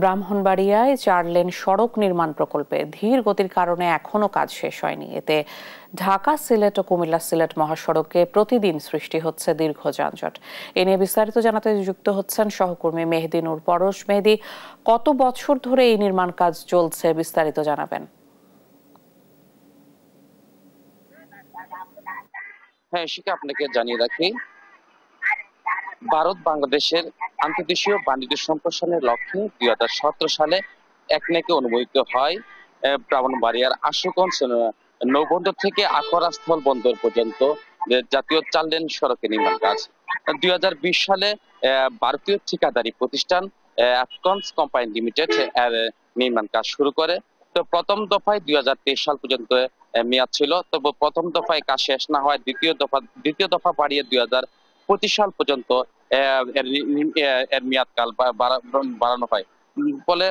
ব্রাহ্মণবাড়িয়ায় 4 lane সড়ক নির্মাণ প্রকল্পে ধীর গতির কারণে এখনো কাজ শেষ হয়নি। এতে ঢাকা সিলেট ও কুমিল্লা সিলেট মহাসড়কে প্রতিদিন সৃষ্টি হচ্ছে দীর্ঘ যানজট। এ নিয়ে বিস্তারিত জানাতে যুক্ত হচ্ছেন সহকর্মী মেহেদী নূর পরশ। মেহেদী, কত বছর ধরে এই নির্মাণ কাজ চলছে, বিস্তারিত জানাবেন। হ্যাঁ, সেটা আপনাকে জানিয়ে রাখি, ভারত বাংলাদেশের আন্তর্দেশীয় বাণিজ্য সম্প্রসারণের লক্ষ্যে 2017 সালে একনেকে অনুমোদিত হয় ব্রাহ্মণবাড়িয়ার আশুগঞ্জ নৌবন্দর থেকে আখড়া স্থল বন্দর পর্যন্ত জাতীয় 4 লেন সড়কের নির্মাণ কাজ। 2020 সালে ভারতীয় ঠিকাদারি প্রতিষ্ঠান অ্যাফকন্স কোম্পানি লিমিটেড এর নির্মাণ কাজ শুরু করে। তো প্রথম দফায় 2023 সাল পর্যন্ত মেয়াদ ছিল, তবে প্রথম দফায় কাজ শেষ না হয় দ্বিতীয় দফা বাড়িয়ে 2025 সাল পর্যন্ত এর মেয়াদকাল বাড়ানো হয়। ফলে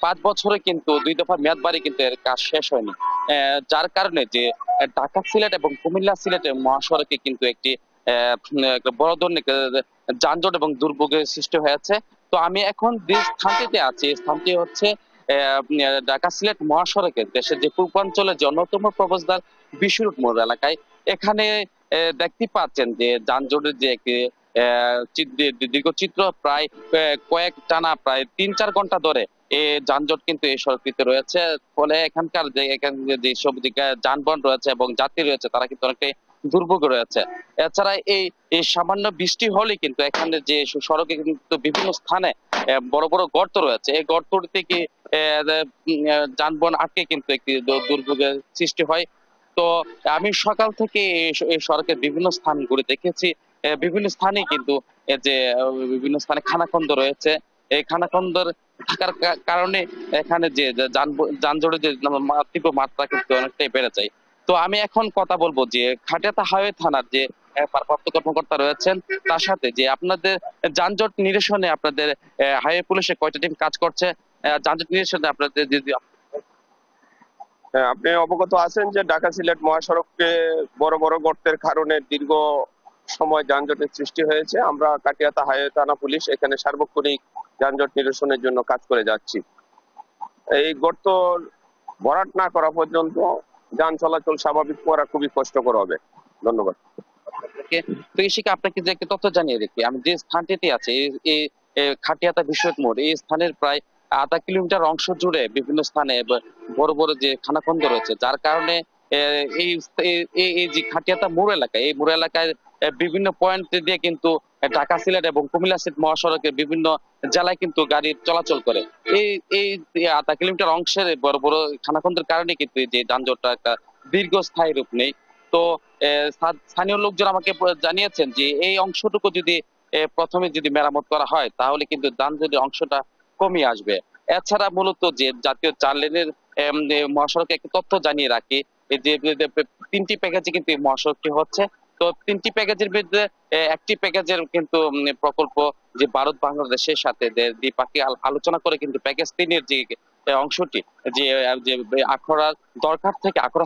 5 বছরে কিন্তু 2 দফা মেয়াদ বাড়িয়ে কিন্তু এর কাজ শেষ হয়নি, যার কারণে যে ঢাকা সিলেট এবং কুমিল্লা সিলেটের মহাসড়কে কিন্তু একটি বড় ধরনের যানজট এবং দুর্ভোগের সৃষ্টি হয়েছে। তো আমি এখন যে স্থানটিতে আছি, স্থানটি হচ্ছে ঢাকা সিলেট মহাসড়কের দেশের যে পূর্বাঞ্চলের যে অন্যতম প্রবেশদ্বার বিশ্বরূপ মোড় এলাকায়। এখানে দেখতে পাচ্ছেন যে যানজটের যে একটি দীর্ঘ চিত্র, প্রায় কয়েক টানা প্রায় 3-4 ঘন্টা ধরে এই যানজট কিন্তু এই সড়কটিতে রয়েছে। ফলে এখানকার যে সব যানবাহন রয়েছে এবং যাত্রী রয়েছে, তারা কিন্তু অনেকটাই দুর্ভোগ রয়েছে। এছাড়া এই সামান্য বৃষ্টি হলে কিন্তু এখানে যে সড়কে কিন্তু বিভিন্ন স্থানে বড় বড় গর্ত রয়েছে। এই গর্ত থেকে যানবাহন আটকে কিন্তু একটি দুর্ভোগের সৃষ্টি হয়। তো আমি সকাল থেকে এই সড়কের বিভিন্ন স্থান ঘুরে দেখেছি। বিভিন্ন স্থানে কিন্তু যে বিভিন্ন স্থানে খানাখন্দ রয়েছে। এই খানাখন্দর থাকার কারণে এখানে যে যানজটের যে তীব্র মাত্রা কিন্তু অনেকটাই বেড়ে যায়। তো আমি এখন কথা বলবো যে খাটিয়াতা হাইওয়ে থানার যে ভারপ্রাপ্ত কর্মকর্তা রয়েছেন, তার সাথে যে আপনাদের যানজট নিরসনে আপনাদের হাইওয়ে পুলিশে কয়টা টিম কাজ করছে, যানজট নিরসনে আপনাদের যদি। হ্যাঁ, আপনি অবগত আছেন যে ঢাকা সিলেট মহাসড়কে বড় বড় গর্তের কারণে দীর্ঘ সময় যানজটের সৃষ্টি হয়েছে। আমরা কাটিয়াতা হাইওয়ে থানা পুলিশ এখানে সার্বক্ষণিক যানজট নিরসনের জন্য কাজ করে যাচ্ছি। এই গর্ত ভরাট না করা পর্যন্ত যান চলাচল স্বাভাবিক করা খুবই কষ্টকর হবে। ধন্যবাদ। তো এই আপনাকে যে একটা তথ্য জানিয়ে রাখি, আমি যে স্থানটিতে আছি এই খাটিয়াতা বিশ্বরূপ মোড়, এই স্থানের প্রায় আধা কিলোমিটার অংশ জুড়ে বিভিন্ন স্থানে বড় বড় যে খানাখন্দ রয়েছে, যার কারণে এই এই যে খাটিয়াতা মোড় এলাকায়, এই মোড় এলাকায় বিভিন্ন পয়েন্ট দিয়ে কিন্তু ঢাকা সিলেট এবং কুমিল্লা সিলেট মহাসড়কের বিভিন্ন জেলায় কিন্তু গাড়ি চলাচল করে। এই এই আধা কিলোমিটার অংশের বড় বড় খানাখন্দের কারণে কিন্তু যে যানজটটা একটা দীর্ঘস্থায়ী রূপ নেই। তো স্থানীয় লোকজন আমাকে জানিয়েছেন যে এই অংশটুকু যদি প্রথমে যদি মেরামত করা হয়, তাহলে কিন্তু যানজটের অংশটা কমে আসবে। এছাড়া মূলত যে জাতীয় 4 লেনের মহাসড়কে একটা তথ্য জানিয়ে রাখি, এই যে 3টি প্যাকেজে কিন্তু এই মহাসড়কটি হচ্ছে। তো 3টি প্যাকেজের মধ্যে একটি প্যাকেজের কিন্তু প্রকল্প যে ভারত বাংলাদেশের সাথে দ্বিপাক্ষিক আলোচনা করে কিন্তু প্যাকেজ 3-এর যে অংশটি, যে আখড়ার দরকার থেকে আখড়া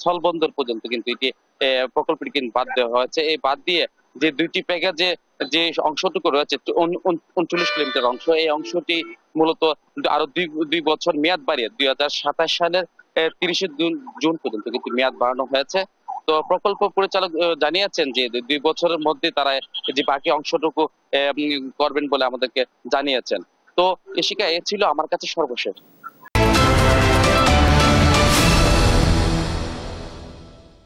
স্থলবন্দর পর্যন্ত কিন্তু এটি প্রকল্পটি কিন্তু বাদ দেওয়া হয়েছে। এই বাদ দিয়ে যে 2টি প্যাকেজে যে অংশটুকু রয়েছে 39 কিলোমিটার অংশ, এই অংশটি মূলত আরো 2 বছর মেয়াদ বাড়িয়ে 2027 সালের 30 জুন পর্যন্ত কিন্তু মেয়াদ বাড়ানো হয়েছে। তো প্রকল্প পরিচালক জানিয়েছেন যে 2 বছরের মধ্যে তারা যে বাকি অংশটুকু করবেন বলে আমাদেরকে জানিয়েছেন। তো এ ছিল আমার কাছে সর্বশেষ।